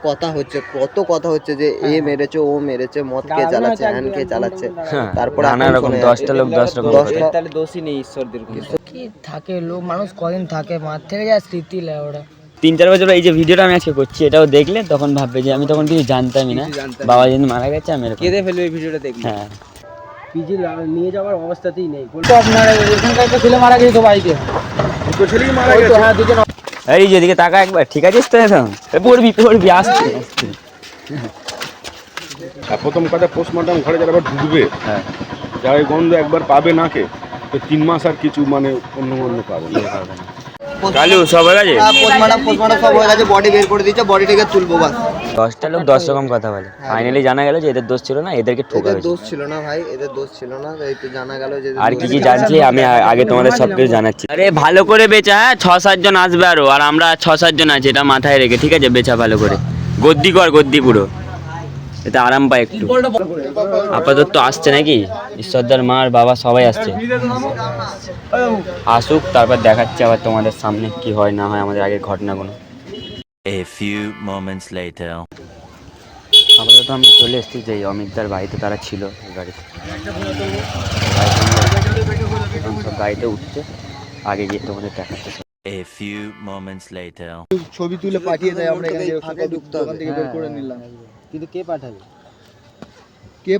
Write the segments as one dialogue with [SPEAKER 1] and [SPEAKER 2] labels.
[SPEAKER 1] কত কথা হচ্ছে যে এ মেরেছে ও মেরেছে, মদ কে চালাচ্ছে, হ্যান কে চালাচ্ছে, তারপরে
[SPEAKER 2] নানা রকম 10টা লোক 10 রকম কথা।
[SPEAKER 3] তাহলে দোষই নেই ঈশ্বরদের কোনো।
[SPEAKER 4] কি থাকে লোক মানুষ কদিন থাকে, মার থেকে যায় স্মৃতি লেয় ওরা।
[SPEAKER 2] 3-4 বছর এই যে ভিডিওটা আমি আজকে করছি এটাও দেখলে তখন ভাববে যে আমি তখন কিছু জানতামই না, বাবা যেদিন মারা গেছে আমি এরকম
[SPEAKER 3] কেঁদে ফেলবে এই ভিডিওটা দেখলে।
[SPEAKER 2] হ্যাঁ
[SPEAKER 5] পিজি নিয়ে যাওয়ার অবস্থাতেই নেই। তো আপনার এখানকার একটা ছেলে মারা গেছে তো বাড়িতে, দুটো ছেলেই মারা গেছে। হ্যাঁ দুজন।
[SPEAKER 2] এই যেদিকে তাকা একবার, ঠিক আছে তো এখন পড়বি আসছে।
[SPEAKER 6] প্রথম কথা পোস্টমর্টম ঘরে যারা আবার ঢুকবে,
[SPEAKER 2] হ্যাঁ
[SPEAKER 6] যারা এই গন্ধ একবার পাবে নাকে, তো 3 মাস আর কিছু মানে অন্য পাবে না।
[SPEAKER 2] কালু সব হয়ে গেছে,
[SPEAKER 1] পোস্টমর্টম সব হয়ে গেছে, বডি বের করে দিয়েছে, বডিটাকে তুলবো বাস।
[SPEAKER 2] 10টা লোক 10 রকম কথা বলে। ফাইনালি জানা গেল যে এদের দোষ ছিল না, এদেরকে ঠোকা
[SPEAKER 1] এদের
[SPEAKER 2] হয়েছে।
[SPEAKER 1] দোষ ছিল না ভাই, এদের দোষ ছিল না, এই তো জানা গেল যে
[SPEAKER 2] আর কি কি জানছি আমি আগে তোমাদের সব কিছু জানাচ্ছি। আরে ভালো করে বেচা, হ্যাঁ 6-7 জন আসবে আরো, আর আমরা 6-7 জন আছি, এটা মাথায় রেখে ঠিক আছে, বেচা ভালো করে, গদ্দি কর গদ্দি পুরো, এতে আরাম পায় একটু। আপাতত তো আসছে নাকি ঈশ্বরদার মার বাবা সবাই আসছে, আসুক তারপর দেখাচ্ছি আবার তোমাদের সামনে কি হয় না হয় আমাদের আগের ঘটনাগুলো।
[SPEAKER 7] A few moments later.
[SPEAKER 2] আপাতত আমরা চলে এসেছি যে অমিতদার বাড়িতে, তারা ছিল গাড়িতে, সব গাড়িতে উঠছে, আগে গিয়ে তোমাদের দেখাচ্ছে।
[SPEAKER 7] A few moments later.
[SPEAKER 5] ছবি তুলে পাঠিয়ে দেয়, আমরা এখানে
[SPEAKER 1] ফাঁকে ঢুকতে হবে।
[SPEAKER 5] দোকান থেকে বের করে নিলাম। কিন্তু কে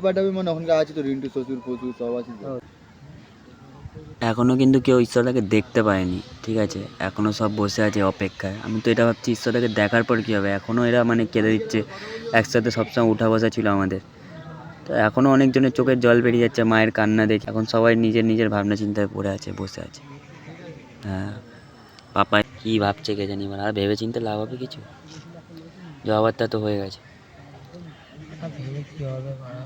[SPEAKER 5] পাঠাবে মানে ওখানকার আছে তো রিন্টু শ্বশুর ফশুর সব আছে তো।
[SPEAKER 2] এখনও কিন্তু কেউ ঈশ্বরদাকে দেখতে পায়নি, ঠিক আছে, এখনও সব বসে আছে অপেক্ষায়। আমি তো এটা ভাবছি ঈশ্বরদাকে দেখার পর কী হবে, এখনও এরা মানে কেঁদে দিচ্ছে, একসাথে সবসময় উঠা বসা ছিল আমাদের, তো এখনও অনেকজনের চোখের জল বেরিয়ে যাচ্ছে মায়ের কান্না দেখে। এখন সবাই নিজের নিজের ভাবনা চিন্তায় পড়ে আছে, বসে আছে। হ্যাঁ পাপা কী ভাবছে কে জানি, আর ভেবে চিন্তে লাভ হবে কিছু, জবাবটা তো হয়ে গেছে।
[SPEAKER 4] ভেবে কি হবে মারা,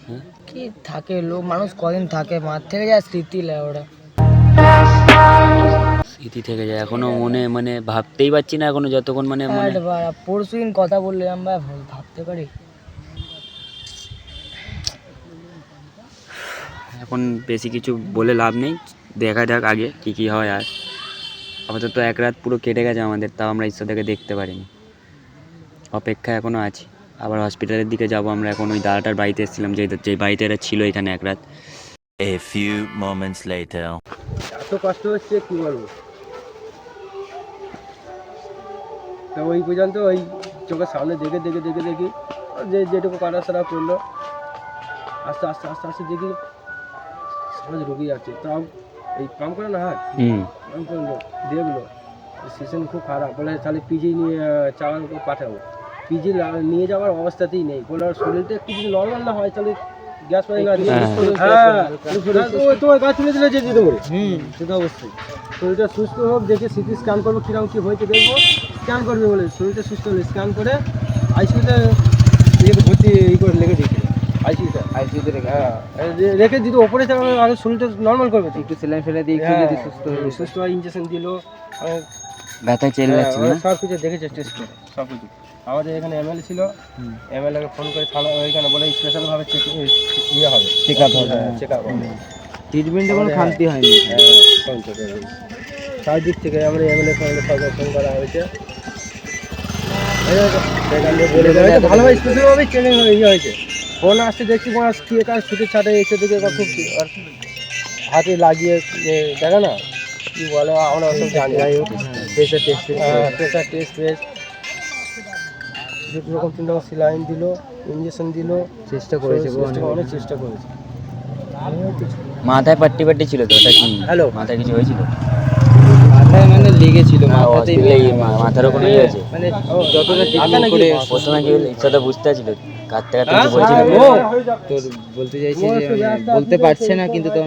[SPEAKER 2] হ্যাঁ
[SPEAKER 4] কি থাকে লোক মানুষ কদিন থাকে, মার থেকে যায় স্মৃতি লেয় ওরা।
[SPEAKER 2] স্মৃতি থেকে যায় এখনো মনে, মানে ভাবতেই পারছি না এখনো, যতক্ষণ মানে
[SPEAKER 4] পরশু দিন কথা বললে আমরা ভাবতে পারি।
[SPEAKER 2] এখন বেশি কিছু বলে লাভ নেই, দেখা যাক আগে কী কী হয়। আর আপাতত এক রাত পুরো কেটে গেছে আমাদের, তাও আমরা ঈশ্বরদাকে দেখতে পারিনি, অপেক্ষা এখনও আছি। আবার হসপিটালের দিকে যাব আমরা, এখন ওই দাদাটার বাড়িতে এসেছিলাম, যে বাড়িতে এরা ছিল এখানে এক রাত।
[SPEAKER 7] A few moments later.
[SPEAKER 5] এত কষ্ট হচ্ছে কি বলবো, তো ওই পর্যন্ত ওই চোখের সামনে দেখে যে যেটুকু কাটাছাড়া করলো, আস্তে আস্তে আস্তে আস্তে দেখি সমাজ রুগী যাচ্ছে, তাও এই কাম করে না হাত কাম করলো, দেখলো সিচুয়েশন খুব খারাপ, বলে তাহলে পিজি নিয়ে চাওয়ার উপর পাঠাবো। পিজি নিয়ে যাওয়ার অবস্থাতেই নেই, বলে শরীরটা একটু যদি নর্মাল না হয় তাহলে গ্যাস পাই না, তোমার গাছ তুলে দিলে যেতে পারে। সেটা অবশ্যই শরীরটা সুস্থ হোক, দেখে সিটি স্ক্যান করবো কীরকম কী হয়েছে দেখবো, স্ক্যান করবে বলে শরীরটা সুস্থ হলে স্ক্যান করে আইসিউতে ভর্তি করে লেগে দিয়েছিল, আইসিউতে রেখে দিত, ওপরে আগে শরীরটা নর্মাল করবে, একটু সেলাইন ফেলে দিয়ে যদি সুস্থ হয়, ইঞ্জেকশন দিল,
[SPEAKER 2] ব্যথা চেয়ে যাচ্ছে না,
[SPEAKER 5] সব কিছু দেখেছে টেস্ট করে সব কিছু। আমাদের এখানে এমএলএ ছিল, এমএলএকে ফোন করে থানা ওইখানে বলে স্পেশালভাবে ইয়ে হবে, চেক আপ হবে, ট্রিটমেন্টে কোনো খামতি হয়নি। চার দিক থেকে আমরা এমএলএ সঙ্গে সরকার ফোন করা হয়েছে, ভালোভাবে স্পেশালভাবে ট্রেনিং ইয়ে হয়েছে। ফোন আসতে দেখছি কি কাজ ছুটির ছাটে এসে দেখে খুব হাতে লাগিয়ে দেখা না কি বলে, আমরা ওসব জানি। প্রেশার টেস্ট রকম 3 রকম সিলাইন দিল, ইঞ্জেকশন দিল, চেষ্টা করেছে, অনেক চেষ্টা করেছে।
[SPEAKER 2] মাথায় পাট্টি ছিল তো, ওটা কি
[SPEAKER 5] হ্যালো
[SPEAKER 2] মাথায় কিছু হয়েছিল?
[SPEAKER 3] মাথায় মানে লেগেছিল,
[SPEAKER 2] মাথার ওখানে হয়েছে,
[SPEAKER 3] মানে যতটা ট্রিটমেন্ট করে
[SPEAKER 2] প্রথমে কি হলো ইচ্ছাটা বুঝতে ছিল, কাঁদতে কিছু বলছিল,
[SPEAKER 3] তোর বলতে চাইছে যে বলতে পারছে না, কিন্তু তো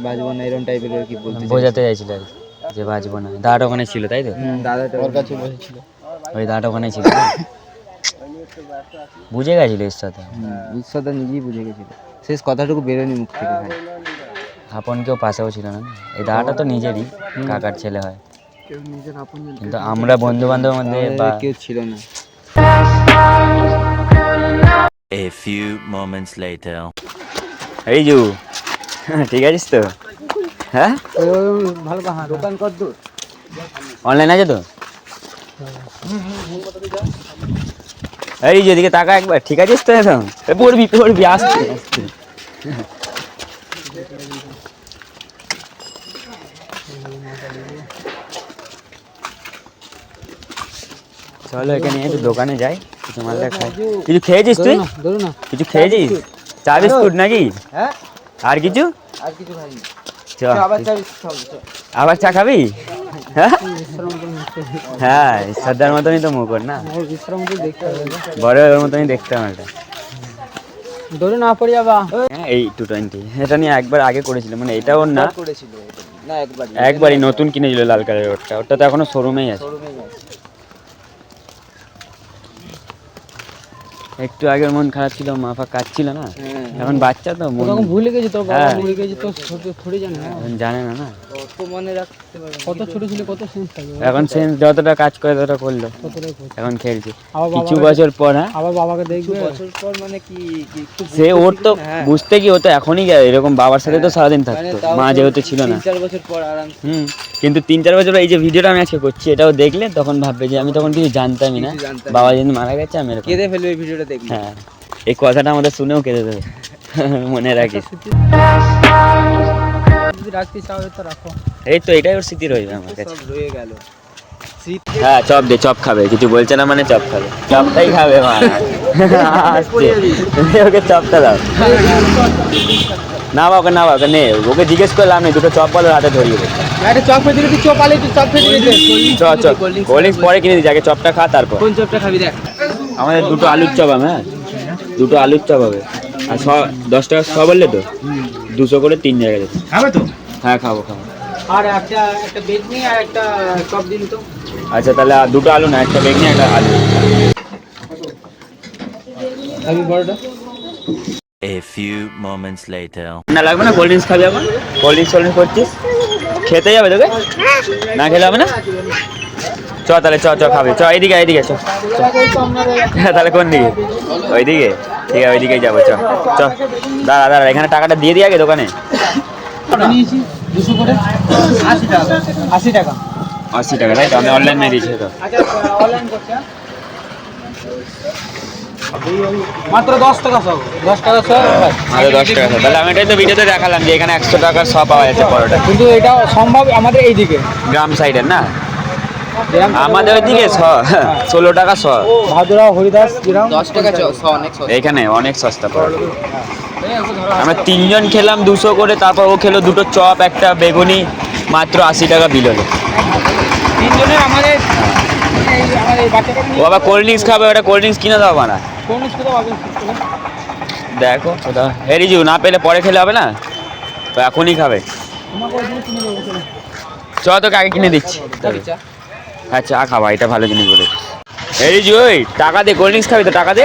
[SPEAKER 3] বাজবো না এরকম টাইপের আর কি বলতে
[SPEAKER 2] বোঝাতে চাইছিল আর কি, যে বাজবো না। দাদাটা ওখানে ছিল তাই তো?
[SPEAKER 3] দাদাটা ওর কাছে বসেছিল,
[SPEAKER 2] ওই দাদাটা ওখানে ছিল, বুঝে গেছিল
[SPEAKER 3] ঈশ্বরদা নিজেই বুঝে গেছিল, শেষ কথাটুকু বেরোয়নি মুখ থেকে।
[SPEAKER 2] আপন কেউ পাশেও ছিল না, এই দাদাটা তো নিজেরই কাকার ছেলে হয়, কিন্তু আমরা বন্ধু বান্ধবের মধ্যে
[SPEAKER 3] কেউ ছিল না।
[SPEAKER 7] A few moments later.
[SPEAKER 2] এই জু ঠিক আছিস তো? হ্যাঁ
[SPEAKER 5] ভালো, দোকান কত দূর?
[SPEAKER 2] অনলাইন আছে তো? এই যেদিকে তাকা একবার, ঠিক আছিস তো এখন? পড়বি পড়বি, আসতে আসতে। চলো এখানে একটু দোকানে যাই, কিছু মালটা খাই। কিছু খেয়েছিস তুই? কিছু খেয়েছিস? চা বিস্কুট নাকি?
[SPEAKER 3] হ্যাঁ,
[SPEAKER 2] আর কিছু?
[SPEAKER 3] আর কিছু খাইনি।
[SPEAKER 2] চ,
[SPEAKER 3] আবার চা
[SPEAKER 2] আবার চা খাবি? হ্যাঁ, শ্রদ্ধার মতনই তো মুখ ওর না, বড় ওর মতনই দেখতে আমার এটা।
[SPEAKER 4] ধরে না পড়ে যাবা।
[SPEAKER 2] হ্যাঁ, এই 220 এটা নিয়ে একবার আগে করেছিল, মানে এটা ওর না,
[SPEAKER 3] করেছিল না একবার,
[SPEAKER 2] একবারই নতুন কিনেছিল লাল কালারের। ওটা ওটা তো এখনো শোরুমেই আছে। একটু আগের মন খারাপ ছিল, মাফা কাটছিল না, এখন বাচ্চা তো মন
[SPEAKER 4] ভুলে গেছি তোর বাবা,
[SPEAKER 2] হ্যাঁ।
[SPEAKER 4] মরে গেছি তো থোড়ি জানে না।
[SPEAKER 2] এখন জানে না না,
[SPEAKER 3] তো মনে রাখতে পারবে।
[SPEAKER 4] কত ছোট ছিল কত সেন্স থাকবে,
[SPEAKER 2] এখন সেন্স যতটা কাজ করে ততটা করলো,
[SPEAKER 4] ততটাই করছে।
[SPEAKER 2] এখন খেলছে।
[SPEAKER 4] আবার
[SPEAKER 2] কিছু
[SPEAKER 4] বাবাকে-
[SPEAKER 2] বছর পর, হ্যাঁ,
[SPEAKER 4] আবার বাবাকে দেখবে,
[SPEAKER 3] বছর পর মানে কি একটু
[SPEAKER 2] সে ওর তো বুঝতে কি হতো, এখনই এরকম বাবার সাথে তো সারাদিন
[SPEAKER 3] মানে
[SPEAKER 2] থাকতো,
[SPEAKER 3] তাও
[SPEAKER 2] মা
[SPEAKER 3] তো
[SPEAKER 2] যেহেতু ছিল না।
[SPEAKER 3] 3-4 বছর পর আরাম
[SPEAKER 2] কিন্তু 3-4 বছর এই যে ভিডিওটা আমি আজকে করছি, এটাও দেখলে তখন ভাববে যে আমি তখন কিছু জানতামই না,
[SPEAKER 3] কিছু জানতাম
[SPEAKER 2] বাবা যেদিন মারা গেছে আমি এরকম।
[SPEAKER 3] কেঁদে ফেলবে এই ভিডিওটা দেখলে।
[SPEAKER 2] হ্যাঁ, এই কথাটা আমাদের শুনেও কেঁদে দেবে, মনে রাখিস।
[SPEAKER 4] যদি রাখতে চাও তো রাখো।
[SPEAKER 2] এই তো এটাই ওর স্মৃতি রইবে আমার কাছে।
[SPEAKER 3] সব রয়ে গেল।
[SPEAKER 2] হ্যাঁ, চপ দে, চপ খাবে, কিছু বলছে না মানে চপ খাবে, চপটাই খাবে মা। আসছে, ওকে চপটা দাও। না বা ওকে, না বা ওকে নে, ওকে জিজ্ঞেস করলাম না, দুটো চপ বলো হাতে ধরিয়ে দে।
[SPEAKER 4] আরে চপ খেতে দিলে চপ আলে তুই চপ খেতে দিতে।
[SPEAKER 2] চ চ, কোল্ড ড্রিঙ্কস পরে কিনে দিচ্ছি, আগে চপটা খা তারপর।
[SPEAKER 3] কোন চপটা খাবি দেখ?
[SPEAKER 2] আমাদের দুটো আলুর চপ হবে, হ্যাঁ, দুটো আলুর চপ হবে। আর 10 টাকা 100 বললে তো 200 করে 3 জায়গায় দেবে।
[SPEAKER 5] খাবে তো?
[SPEAKER 2] হ্যাঁ, খাবো খাবো।
[SPEAKER 4] আর একটা বেগনি আর একটা চপ দিন তো।
[SPEAKER 2] আচ্ছা, তাহলে আর দুটো আলু না, একটা বেগনি একটা আলু।
[SPEAKER 3] খাবি বড়টা?
[SPEAKER 7] A few moments later.
[SPEAKER 2] না লাগবে না, কোল্ড ড্রিঙ্কস খাবি এখন? কোল্ড ড্রিঙ্কস করছিস, খেতে যাবে তোকে? না খেলে হবে না? চ তাহলে, চ চ খাবি, চ এইদিকে এইদিকে চ। তাহলে কোন দিকে? ওইদিকে? ঠিক আছে, ওইদিকেই যাবো, চ চ। দাঁড়া দাঁড়া, এখানে টাকাটা দিয়ে দিই আগে দোকানে।
[SPEAKER 4] নিয়েছি 200 করে 80 টাকা 80 টাকা।
[SPEAKER 2] 80 টাকা, তাই তো? আমি অনলাইনে দিয়েছি তো।
[SPEAKER 4] আচ্ছা, অনলাইন করছি। মাত্র 10 টাকা সব, 10 টাকা সব।
[SPEAKER 2] আরো 10 টাকা। তাহলে আমি এটাই তো ভিডিওতে দেখালাম যে এখানে 100 টাকার সব পাওয়া যাচ্ছে পরোটা।
[SPEAKER 4] কিন্তু এটা সম্ভব আমাদের এইদিকে
[SPEAKER 2] গ্রাম সাইডের না, আমাদের ওইদিকে 16 টাকা 100।
[SPEAKER 4] ভাদুরা হরিদাস গ্রাম
[SPEAKER 3] 10 টাকা অনেক সস্তা।
[SPEAKER 2] এখানে অনেক সস্তা পরোটা। আমরা 3 জন খেলাম 200 করে, তারপর ও খেলো দুটো চপ একটা বেগুনি, মাত্র 80 টাকা বিল হলো।
[SPEAKER 4] তিনজনের আমাদের এই বাচ্চাটা
[SPEAKER 2] ও আবার কোল্ড ড্রিঙ্কস খাবে, ওটা কোল্ড ড্রিঙ্কস কিনে দাও না।
[SPEAKER 4] কোন স্কুলে পাবেন?
[SPEAKER 2] দেখো কোথাও হেরিজু, না পেলে পরে খেলে হবে না, তো এখনই খাবে।
[SPEAKER 4] তোমাকে ওই দিন কিনে দেবো চলো।
[SPEAKER 2] চ তোকে আগে কিনে দিচ্ছি। হ্যাঁ, চা খাবা, এটা ভালো জিনিস বলেছিস। হেরিজু, ওই টাকা দে, কোল্ড ড্রিঙ্কস খাবি তো টাকা দে।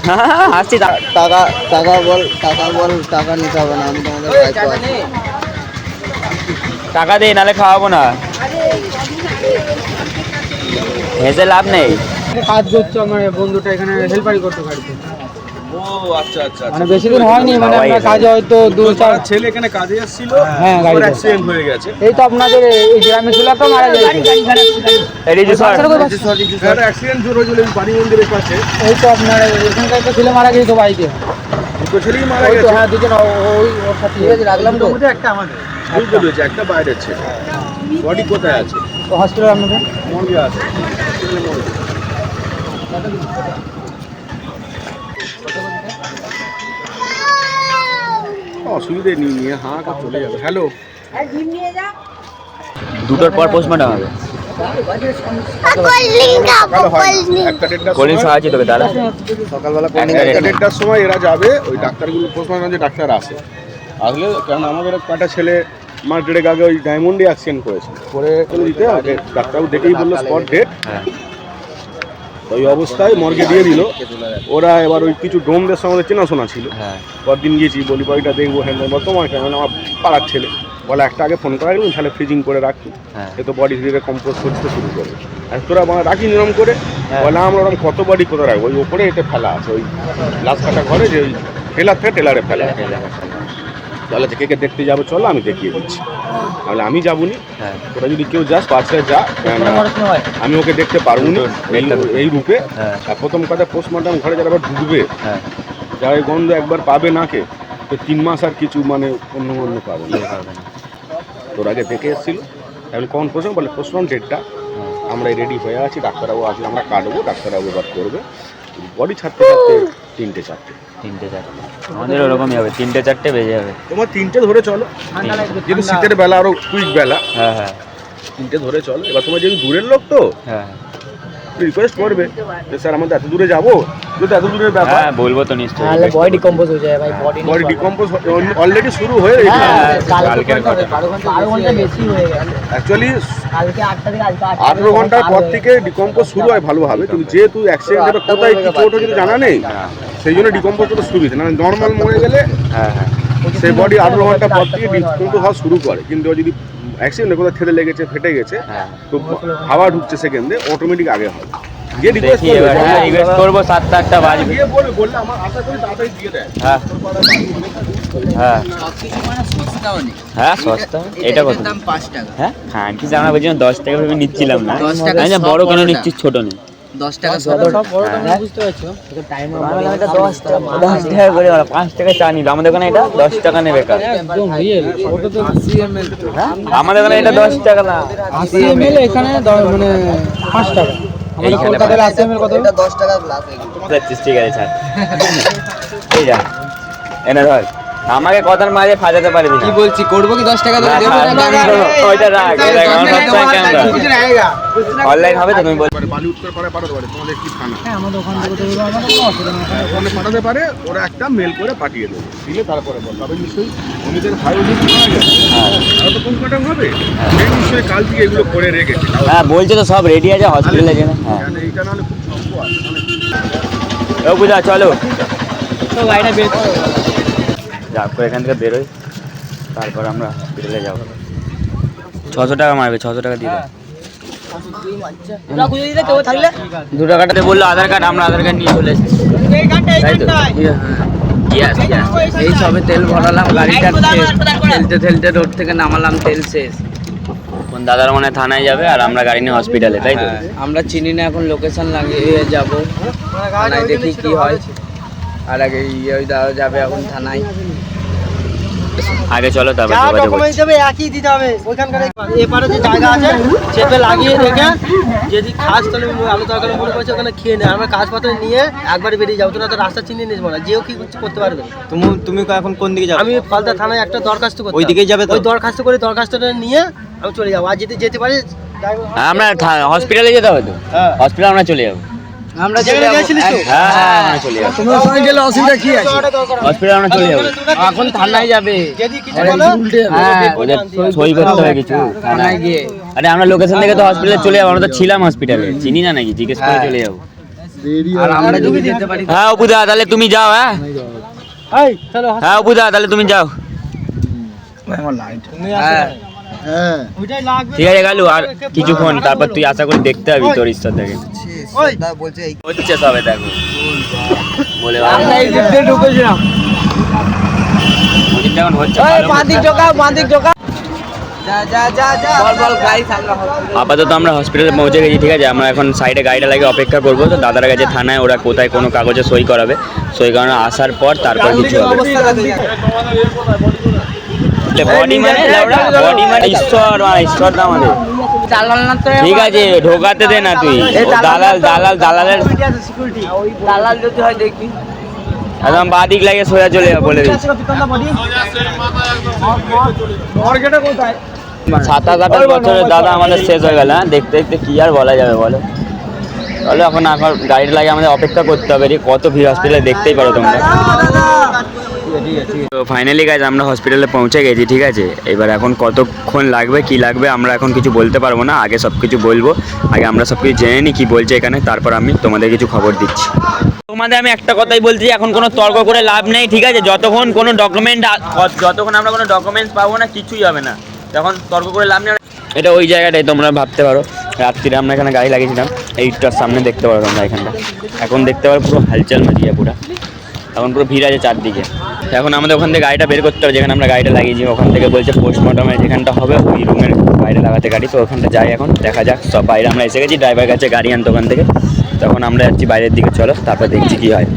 [SPEAKER 2] হ্যাঁ, আসছি।
[SPEAKER 1] টাকা টাকা বল, টাকা বল, টাকা নিতে হবে না, আমি তোমাদের ভাইপো আছি।
[SPEAKER 2] টাকা দে, নালে খাওয়াবো না, হেসে লাভ নেই।
[SPEAKER 4] কাজ করছো আমার বন্ধুটা, এখানে হেল্পারি করতে বাড়িতে।
[SPEAKER 6] ও আচ্ছা আচ্ছা
[SPEAKER 4] মানে বেশি দিন হয়নি, মানে আপনার কাজে হয়তো 2-4।
[SPEAKER 6] ছেলে এখানে কাজে এসেছিল,
[SPEAKER 4] হ্যাঁ, গাড়িতে।
[SPEAKER 6] অ্যাক্সিডেন্ট হয়ে গেছে।
[SPEAKER 4] এই তো আপনাদের এই গ্রামে ছিল একটা মারা গেছে।
[SPEAKER 2] হেরিজু স্যার,
[SPEAKER 6] একটা অ্যাক্সিডেন্ট জোর হয়েছিল এই বাড়ি মন্দিরের পাশে,
[SPEAKER 4] এই তো আপনার এখানকার একটা ছেলে মারা গেছে তো বাড়িতে।
[SPEAKER 6] দুটো ছেলেই মারা
[SPEAKER 4] ওই তো,
[SPEAKER 6] গেছে।
[SPEAKER 4] হ্যাঁ, দুজন ওই ওর সাথে রাখলাম তো।
[SPEAKER 6] একটা আমাদের বুঝতে পেরেছি, একটা বাইরের ছেলে। বডি কোথায় আছে?
[SPEAKER 4] তো হসপিটাল আপনাদের
[SPEAKER 6] মর্গে আছে। অসুবিধে নেই, নিয়ে হাঁ করে চলে যাবে। হ্যালো,
[SPEAKER 2] দুটোর পর পোস্টমর্টম হবে।
[SPEAKER 6] একটা দেড়টার
[SPEAKER 2] কোল্ড ড্রিঙ্কস
[SPEAKER 6] সময়,
[SPEAKER 2] খাওয়াচ্ছি তোকে, দাঁড়া।
[SPEAKER 1] সকালবেলা
[SPEAKER 6] একটা দেড়টার সময় এরা যাবে, ওই ডাক্তারগুলো পোস্টমর্টম ডাক্তার আসে। আসলে কারণ আমাদের একটা ছেলে মাস দেড়েক আগে ওই ডায়মন্ডে অ্যাক্সিডেন্ট করেছে, করে চলে দিতে আগে ডাক্তারবাবু দেখেই বললো স্পট ডেট।
[SPEAKER 2] হ্যাঁ,
[SPEAKER 6] ওই অবস্থায় মর্গে দিয়ে দিল ওরা। এবার ওই কিছু ডোমদের সঙ্গে চেনাশোনা ছিল,
[SPEAKER 2] হ্যাঁ,
[SPEAKER 6] পরদিন গিয়েছি, বলি বাড়িটা দেখবো, হ্যাঁ বল তোমার কেমন, আমার পাড়ার ছেলে বলে একটা আগে ফোন করা গেল, তাহলে ফ্রিজিং করে রাখি,
[SPEAKER 2] হ্যাঁ।
[SPEAKER 6] এ তো বডি ধীরে কম্পোজ করতে শুরু করবে। আর তোরা মানে রাখি নিয়ম করে,
[SPEAKER 2] হ্যাঁ।
[SPEAKER 6] বলে আমরা ওরকম কত বডি কোথায় রাখবো, ওই ওপরে এতে ফেলা আছে, ওই লাশ কাটা ঘরে যে ওই টেলার থেকে টেলারে ফেলা আছে। তাহলে কে কে দেখতে যাবো চলো আমি দেখিয়ে দিচ্ছি। তাহলে আমি যাবো নি,
[SPEAKER 2] হ্যাঁ
[SPEAKER 6] তোরা যদি কেউ যাস পাশে যা, কেননা আমি ওকে দেখতে পারবো না এই রূপে।
[SPEAKER 2] হ্যাঁ
[SPEAKER 6] আর প্রথম কথা পোস্টমর্টম ঘরে যারা আবার ঢুকবে,
[SPEAKER 2] হ্যাঁ
[SPEAKER 6] যারা এই গন্ধ একবার পাবে নাকে, তো 3 মাস আর কিছু মানে অন্য পাবে না। তোর আগে দেখে এসেছিল, এখন কখন প্রথম বলে পোস্টমর্টম ডেটটা আমরা রেডি হয়ে আছি, ডাক্তারবাবু আসলে আমরা কাটবো, ডাক্তারবাবু এবার করবে। বডি ছাড়তে ছাড়তে 3টে 4টে,
[SPEAKER 2] 3টে 4টে আমাদের ওরকমই হবে, 3টে 4টে বেজে যাবে।
[SPEAKER 6] তোমার 3টে ধরে চলো, যেহেতু শীতের বেলা আরো কুইক বেলা,
[SPEAKER 2] হ্যাঁ হ্যাঁ
[SPEAKER 6] 3টে ধরে চলো। এবার তোমার যেহেতু দূরের লোক তো
[SPEAKER 2] হ্যাঁ
[SPEAKER 6] রিকোয়েস্ট করবে যে স্যার আমাদের এত দূরে যাবো, যেহেতু এত দূরের ব্যাপার।
[SPEAKER 2] হ্যাঁ বলবো তো নিশ্চয়ই।
[SPEAKER 4] তাহলে বডি ডিকম্পোজ হয়ে যায় ভাই,
[SPEAKER 6] বডি ডিকম্পোজ অলরেডি শুরু হয়ে গেছে।
[SPEAKER 2] কালকের কথা।
[SPEAKER 4] 12 ঘন্টা বেশি হয়ে গেছে
[SPEAKER 6] অ্যাকচুয়ালি
[SPEAKER 4] কালকে 8টা থেকে আজকে
[SPEAKER 6] 18 ঘন্টার পর থেকে ডিকম্পোজ শুরু হয় ভালোভাবে, কিন্তু যেহেতু অ্যাক্সিডেন্ট কোথায় কি চোট হয়েছে জানা নেই, সেই জন্য ডিকম্পোজ করতে সুবিধা। না নর্মাল মরে গেলে
[SPEAKER 2] হ্যাঁ হ্যাঁ
[SPEAKER 6] সেই বডি 18 ঘন্টা পর থেকে ডিকম্পোজ হওয়া শুরু করে। কিন্তু যদি অ্যাক্সিডেন্টে কোথাও ঠেলে লেগেছে, ফেটে গেছে,
[SPEAKER 2] হ্যাঁ
[SPEAKER 6] তো হাওয়া ঢুকছে সেকেন্ডে, অটোমেটিক আগে হয়। গিয়ে রিকোয়েস্ট
[SPEAKER 2] দেখি এবার, হ্যাঁ রিকোয়েস্ট করবো 7টা 8টা বাজবে।
[SPEAKER 6] গিয়ে বললে আমার আশা করি তাড়াতাড়ি দিয়ে দেয়।
[SPEAKER 2] হ্যাঁ হ্যাঁ হ্যাঁ সস্তা, এটা কত?
[SPEAKER 3] 5 টাকা।
[SPEAKER 2] হ্যাঁ খানকি আমরা বলছিলাম 10 টাকা ভেবে নিচ্ছিলাম না,
[SPEAKER 3] 10 টাকা
[SPEAKER 2] আমি
[SPEAKER 3] সব
[SPEAKER 2] বড় কেন
[SPEAKER 3] বড়টা।
[SPEAKER 2] নিচ্ছিস ছোট নেই।
[SPEAKER 3] 10 টাকা
[SPEAKER 4] সব বড় টাকা বুঝতে পারছো, এটা টাইম
[SPEAKER 2] 10 টাকা করে ওরা 5 টাকা চা নিল, আমাদের ওখানে এটা 10 টাকা নেবে কাজ।
[SPEAKER 4] একদম রিয়েল। ওটা তো 80 ml,
[SPEAKER 2] আমাদের ওখানে এটা 10 টাকা না,
[SPEAKER 4] 80 ml এখানে মানে 5 টাকা। আমাদের
[SPEAKER 2] এইখানে
[SPEAKER 4] কলকাতার 80 ml কত?
[SPEAKER 1] এটা 10 টাকা গ্লাস এগুলো।
[SPEAKER 2] যাচ্ছিস ঠিক আছে ছাড়। এই যা এনে ধর, আমাকে কথার মাঝে ফাজাতে পারবি না।
[SPEAKER 3] কি বলছি, করবো কি 10 টাকা
[SPEAKER 2] না,
[SPEAKER 3] দেবো?
[SPEAKER 2] ওইটা রাখ, এটা আমার সবসময় ক্যামেরা অনলাইন হবে তো তুমি বল।
[SPEAKER 6] বালি উত্তর পারে পাঠাতে পারে, তোমাদের কি থানা
[SPEAKER 4] হ্যাঁ আমাদের ওখান থেকে তো আমাদের কোনো অসুবিধা নেই।
[SPEAKER 6] ওখানে পাঠাতে পারে, ওরা একটা মেল করে পাঠিয়ে দেবে, দিলে তারপরে বল। তবে নিশ্চয়ই উনিদের ভাই উনি আর তো পোস্টমর্টম হবে, সেই নিশ্চয়ই কাল থেকে এগুলো করে রেখেছে।
[SPEAKER 2] হ্যাঁ বলছে তো সব রেডি আছে হসপিটালে যেন। হ্যাঁ
[SPEAKER 6] কেন এইটা নাহলে খুব সম্ভব আছে।
[SPEAKER 2] ও বুঝা চলো
[SPEAKER 4] তো গাড়িটা বের করো।
[SPEAKER 2] যাক এখান থেকে বেরোই, তারপর আমরা হসপিটালে যাবো। 600 টাকা মারবে, 600 টাকা দিয়ে দাও।
[SPEAKER 4] ওরা খুঁজে দিতে কেউ থাকলে
[SPEAKER 2] 2 টাকাটাতে বললো আধার কার্ড, আমরা আধার কার্ড নিয়ে চলে এসেছি। তাই তো? Yes, yes.
[SPEAKER 3] এই সবে তেল ভরালাম, গাড়িটা ঠেলতে ঠেলতে রোড থেকে নামালাম, তেল শেষ।
[SPEAKER 2] কোন দাদার মনে হয় থানায় যাবে আর আমরা গাড়ি নিয়ে হসপিটালে, তাই তো?
[SPEAKER 3] আমরা চিনি না, এখন লোকেশন লাগিয়ে যাব, থানায় দেখি কি হয়। আর আগে ওই দাদা যাবে এখন থানায়।
[SPEAKER 2] আগে চলো তারপর
[SPEAKER 4] যা
[SPEAKER 2] যোগাযোগ
[SPEAKER 4] ডকুমেন্ট
[SPEAKER 2] করছি।
[SPEAKER 4] দেবে একই দিতে হবে ওইখানকার। এপারে যে জায়গা আছে চেপে লাগিয়ে রেখে যদি খাস তাহলে আলু তরকারি মনে করছে ওখানে খেয়ে নেয়। আমরা কাজপত্র নিয়ে একবারে বেরিয়ে যাবো, তোরা তো রাস্তা চিনিয়ে নিস না, যেও কি করতে পারবে।
[SPEAKER 3] তুমি এখন কোন দিকে যাবে?
[SPEAKER 4] আমি ফালতা থানায় একটা দরখাস্ত করতে
[SPEAKER 3] ওই দিকেই যাবে তো?
[SPEAKER 4] ওই দরখাস্ত করে দরখাস্তটা নিয়ে আমি চলে যাবো। আর যদি যেতে পারি
[SPEAKER 2] আমরা হসপিটালে যেতে হবে তো,
[SPEAKER 4] হ্যাঁ।
[SPEAKER 2] হসপিটাল আমরা চলে যাবো।
[SPEAKER 3] আমরা
[SPEAKER 4] যেখানে গেছিলিস তো?
[SPEAKER 2] হ্যাঁ হ্যাঁ আমরা চলে যাবো,
[SPEAKER 4] তোমার সঙ্গে গেলে অসুবিধা কি আছে?
[SPEAKER 2] হসপিটাল আমরা চলে যাবো।
[SPEAKER 3] এখন থানায় যাবে।
[SPEAKER 4] যদি কিছু বলো
[SPEAKER 3] হ্যাঁ,
[SPEAKER 2] ওদের সই করতে হবে কিছু
[SPEAKER 3] থানায় গিয়ে
[SPEAKER 2] আরে আমরা লোকেশন থেকে তো হসপিটালে চলে যাবো, আমরা তো ছিলাম হসপিটালে, চিনি না নাকি, জিজ্ঞেস করে চলে যাবো।
[SPEAKER 3] আর আমরা যদি যেতে পারি।
[SPEAKER 2] হ্যাঁ অপুদা তাহলে তুমি যাও। হ্যাঁ
[SPEAKER 4] এই চলো
[SPEAKER 2] হ্যাঁ অপুদা তাহলে তুমি যাও।
[SPEAKER 3] হ্যাঁ
[SPEAKER 4] ওইটাই লাগবে।
[SPEAKER 2] ঠিক আছে গালু, আর কিছুক্ষণ তারপর তুই আশা করি দেখতে পাবি তোর ঈশ্বর থেকে
[SPEAKER 4] ওই
[SPEAKER 1] তা বলছে এই
[SPEAKER 2] হচ্ছে সবে দেখো বলে
[SPEAKER 3] আমরা এই দিক দিয়ে ঢুকেছিলাম।
[SPEAKER 2] যখন হচ্ছে
[SPEAKER 3] বাঁদিক ঢোকা। যা বল গাড়ি সামনে হবে।
[SPEAKER 2] আপাতত আমরা হসপিটালে পৌঁছে গেছি, ঠিক আছে। আমরা এখন সাইডে গাড়িটা লাগিয়ে অপেক্ষা করবো, তো দাদারা গেছে থানায়, ওরা কোথায় কোনো কাগজে সই করাবে, সই করানো আসার পর তারপর কিছু হবে। বডি মানে বডি মানে ঈশ্বর, ঈশ্বর না আমাদের। ঠিক আছে ঢোকাতে দে না তুই, দালালের
[SPEAKER 3] দালাল যদি হয় দেখবি।
[SPEAKER 2] একদম বাদিক লাগে সোজা চলে যাবে বলে দিচ্ছি। 27-28 বছরের দাদা আমাদের শেষ হয়ে গেল। হ্যাঁ দেখতে দেখতে কি আর বলা যাবে বলো। তাহলে এখন গাড়িটা লাগে আমাদের অপেক্ষা করতে হবে। রে কত ভিড় হসপিটালে দেখতেই পারো তোমরা। তো ফাইনালি গাইজ আমরা হসপিটালে পৌঁছে গেছি, ঠিক আছে। এবার এখন কতক্ষণ লাগবে কি লাগবে আমরা এখন কিছু বলতে পারবো না, আগে সব কিছু বলবো। আগে আমরা সব কিছু জেনে নিই কী বলছে এখানে, তারপর আমি তোমাদের কিছু খবর দিচ্ছি। তোমাদের আমি একটা কথাই বলছি, এখন কোনো তর্ক করে লাভ নেই, ঠিক আছে। যতক্ষণ আমরা কোনো ডকুমেন্টস পাবো না কিছুই হবে না, তখন তর্ক করে লাভ নেই। এটা ওই জায়গাটাই তোমরা ভাবতে পারো, রাত্রিরে আমরা এখানে গাড়ি লাগিয়েছিলাম, এইটার সামনে দেখতে পারো তোমরা এখানটা। এখন দেখতে পারো পুরো হালচাল মারিয়ে পুরো এখন পুরো ভিড় আছে চারদিকে। এখন আমাদের ওখান থেকে গাড়িটা বের করতে হবে, যেখানে আমরা গাড়িটা লাগিয়েছি ওখান থেকে বলছে পোস্টমর্টমের যেখানটা হবে ওই রুমের বাইরে লাগাতে গাড়ি। তো ওখানটা যাই, এখন দেখা যাক। সব বাইরে আমরা এসে গেছি, ড্রাইভার কাছে গাড়ি আনতে ওখান থেকে। তখন আমরা যাচ্ছি বাইরের দিকে, চলো তারপর দেখছি কী হয়।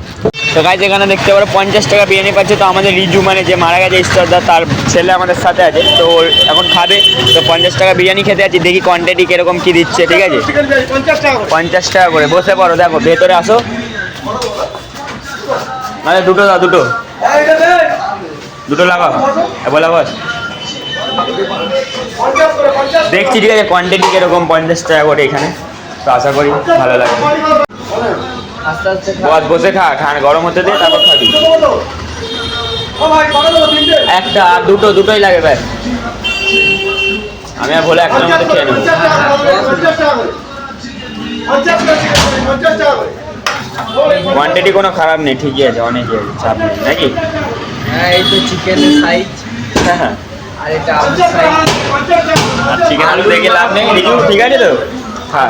[SPEAKER 2] তো গাইজ এখানে দেখতে পারো 50 টাকা বিরিয়ানি পাচ্ছে। তো আমাদের রিজু মানে যে মারা গেছে ঈশ্বরদা, তার ছেলে আমাদের সাথে আছে, তো এখন খাবে। তো 50 টাকা বিরিয়ানি খেতে আছি, দেখি কোয়ান্টিটি কীরকম কী দিচ্ছে। ঠিক আছে 50 টাকা করে। বসে পড়ো, দেখো ভেতরে আসো। মানে দুটো দাও, দুটো লাগাও, বলা বস দেখছি। ঠিক আছে কোয়ান্টিটি কীরকম, 50 টাকা করে এখানে। তো আশা করি ভালো লাগবে।
[SPEAKER 3] আস্তে আস্তে
[SPEAKER 2] বস বসে খা, খান গরম হতে দে, তারপর খাবি। একটা আর দুটোই লাগে ভাই। আমি আর বলে একটা মধ্যে খেয়ে নেবো। কোয়ান্টিটি কোনো খারাপ নেই, ঠিকই আছে, অনেকই আছে, চাপ নেই নাকি?
[SPEAKER 3] হ্যাঁ এই তো চিকেনের সাইজ,
[SPEAKER 2] হ্যাঁ
[SPEAKER 3] আর এটা আলুর সাইজ।
[SPEAKER 2] আর চিকেন আলু দেখে লাভ নেই, রিজু ঠিক আছে তো? হ্যাঁ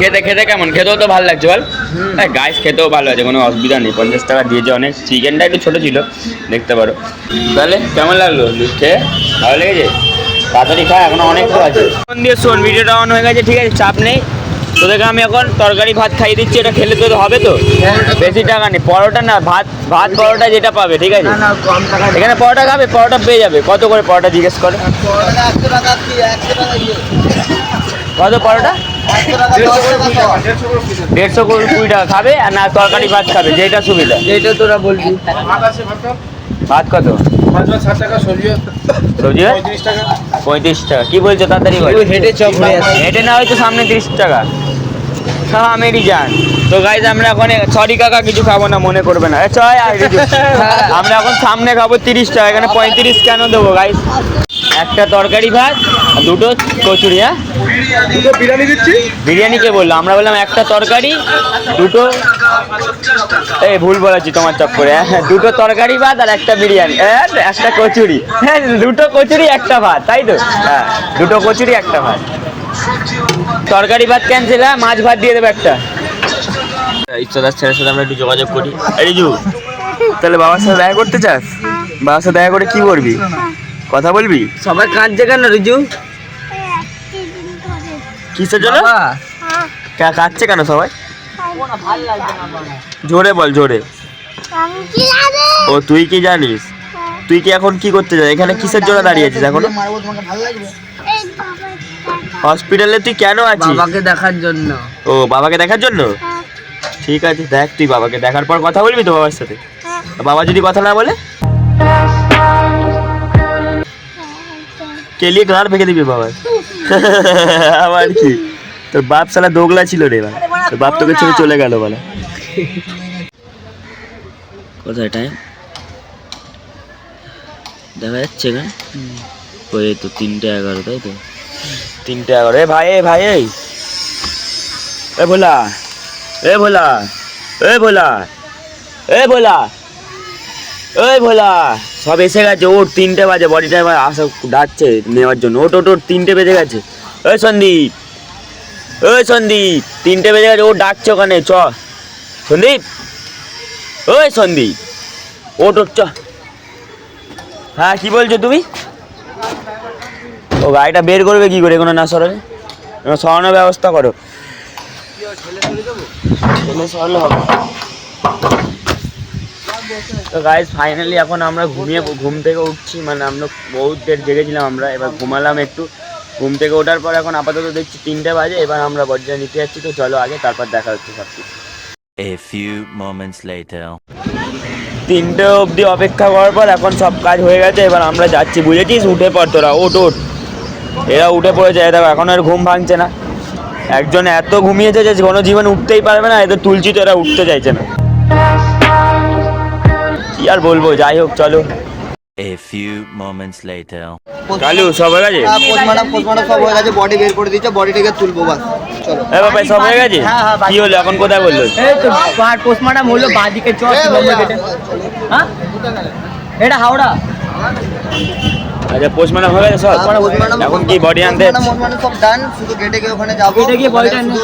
[SPEAKER 2] খেতে কেমন? খেতেও তো ভালো লাগছে বল। হ্যাঁ গাইস খেতেও ভালো আছে, কোনো অসুবিধা নেই। 50 টাকা দিয়েছে অনেক। চিকেনটা একটু ছোটো ছিল, দেখতে পারো। তাহলে কেমন লাগলো খেয়ে? ভালো লেগেছে? তাড়াতাড়ি খা, এখনো অনেক তো আছে। ফোন দিয়ে শোন, ভিডিওটা অন হয়ে গেছে, ঠিক আছে, চাপ নেই। তোদেরকে আমি এখন তরকারি ভাত খাইয়ে দিচ্ছি, এটা খেলে তো হবে তো? বেশি টাকা নেই, পরোটা না, ভাত পরোটা যেটা পাবে, ঠিক আছে?
[SPEAKER 3] না কম টাকা।
[SPEAKER 2] এখানে পরোটা খাবে, পরোটা পেয়ে যাবে। কত করে পরোটা জিজ্ঞেস করে? কত পরোটা? 150-20 টাকা খাবে, আর না তরকারি ভাত খাবে, যেটা সুবিধা।
[SPEAKER 3] যেটা তোরা বলবি।
[SPEAKER 2] ভাত কত? সবজি 35 টাকা। কি বলছো তাড়াতাড়ি বল।
[SPEAKER 3] হেঁটে চপ ঘুরে আসি।
[SPEAKER 2] হেঁটে না হয়তো সামনে 30 টাকা। হ্যাঁ মেরি যান। তো গাইজ আমরা এখন, সরি কাকা কিছু খাবো না, মনে করবে না। আমরা এখন সামনে খাবো 30 টাকা, এখানে 35 কেন দেবো গাইজ? একটা তরকারি ভাত আর দুটো কচুরি। হ্যাঁ
[SPEAKER 6] বিরিয়ানি দিচ্ছি।
[SPEAKER 2] বিরিয়ানি কে বললো? আমরা বললাম একটা তরকারি দুটো, এই ভুল বলেছি তোমার চক্করে। হ্যাঁ দুটো তরকারি ভাত আর একটা বিরিয়ানি, একটা কচুরি। হ্যাঁ দুটো কচুরি একটা ভাত, তাই তো? হ্যাঁ দুটো কচুরি একটা ভাত। তরকারি ভাত ক্যান্সেল, হ্যাঁ মাছ ভাত দিয়ে দেবে একটা। ইচ্ছাদার ছেলের সাথে আমরা একটু যোগাযোগ করি। রিজু তাহলে বাবার সাথে দেখা করতে চাস? বাবার সাথে দেখা করে কি করবি? কথা বলবি?
[SPEAKER 3] সবাই কাঁদছে কেন রিজু?
[SPEAKER 2] কিসের জন্য কাঁদছে কেন সবাই? জোরে বল, জোরে। ও তুই কি জানিস? তুই কি এখন কি করতে যাস? এখানে কিসের জন্য দাঁড়িয়েছিস এখন? হসপিটালে তুই কেন আছিস?
[SPEAKER 3] বাবাকে দেখার জন্য।
[SPEAKER 2] ও বাবাকে দেখার জন্য? ঠিক আছে দেখ, তুই বাবাকে দেখার পর কথা বলবি তো বাবার সাথে। বাবা যদি কথা না বলে কেলিয়ে ঘাড় ভেঙে দিবি বাবার। আবার কি তোর বাপ শালা দোগলা ছিল রে, তোর বাপ তোকে ছেড়ে চলে গেল বলে। কোথায় টাইম দেখা যাচ্ছে এখানে? ওই তো 3:11, তাই তো? 3:11। এ ভাই এ ভোলা, এ ভোলা, এ ভোলা, এ ভোলা, এই ভোলা, সব এসে গেছে। ওর 3টে বাজে, বডি টাইম আসা ডাকছে নেওয়ার জন্য। ওট 3টে বেজে গেছে। ওই সন্দীপ, 3টে বেজে গেছে। ও ডাকছে ওখানে, চ সন্দীপ, ওই সন্দীপ ওট চ। হ্যাঁ কি বলছো তুমি? ও গাড়িটা বের করবে কি করে? কোনো না সরাবে, সরানোর ব্যবস্থা করো। সরালে হবে। তো গাইজ ফাইনালি এখন আমরা ঘুম থেকে উঠছি, মানে আমরা বহুত দেরি জেগেছিলাম আমরা, এবার ঘুমালাম একটু। ঘুম থেকে ওঠার পর এখন আপাতত দেখছি 3টে বাজে। এবার আমরা বডিটা নিতে যাচ্ছি, তো চলো আগে, তারপর দেখা হচ্ছে সব কিছু।
[SPEAKER 7] A few moments later.
[SPEAKER 2] 3টে অবধি অপেক্ষা করার পর এখন সব কাজ হয়ে গেছে। এবার আমরা যাচ্ছি, বুঝেছিস? উঠে পড় তোরা, ওট। এরা উঠে পড়েছে, দেখো এখন আর ঘুম ভাঙছে না। একজন এত ঘুমিয়েছে যে কোনো জীবন উঠতেই পারবে না, এদের তুলছি তো এরা উঠতে চাইছে না। কি আর বলবো, যাই হোক চলো।
[SPEAKER 7] A few moments later.
[SPEAKER 2] Kalu সব হয়ে গেছে?
[SPEAKER 1] পোস্টমর্টম সব হয়ে গেছে, বডি বের করে দিয়েছে, বডিটাকে তুলবো বাস, চলো।
[SPEAKER 2] এ বাবা সব হয়ে গেছে? কি হলো এখন, কোথায় বললো?
[SPEAKER 4] এই তো পোস্টমর্টম হলো, বাঁদিকে চল নম্বর গেটে। হ্যাঁ এটা হাওড়া।
[SPEAKER 2] আচ্ছা পোস্টমর্টম হয়ে গেছে সব? এখন কি বডি আনতে?
[SPEAKER 1] পোস্টমর্টম সব ডান, শুধু গেটে গিয়ে ওখানে যাবো,
[SPEAKER 4] গেটে গিয়ে বডিটা
[SPEAKER 1] শুধু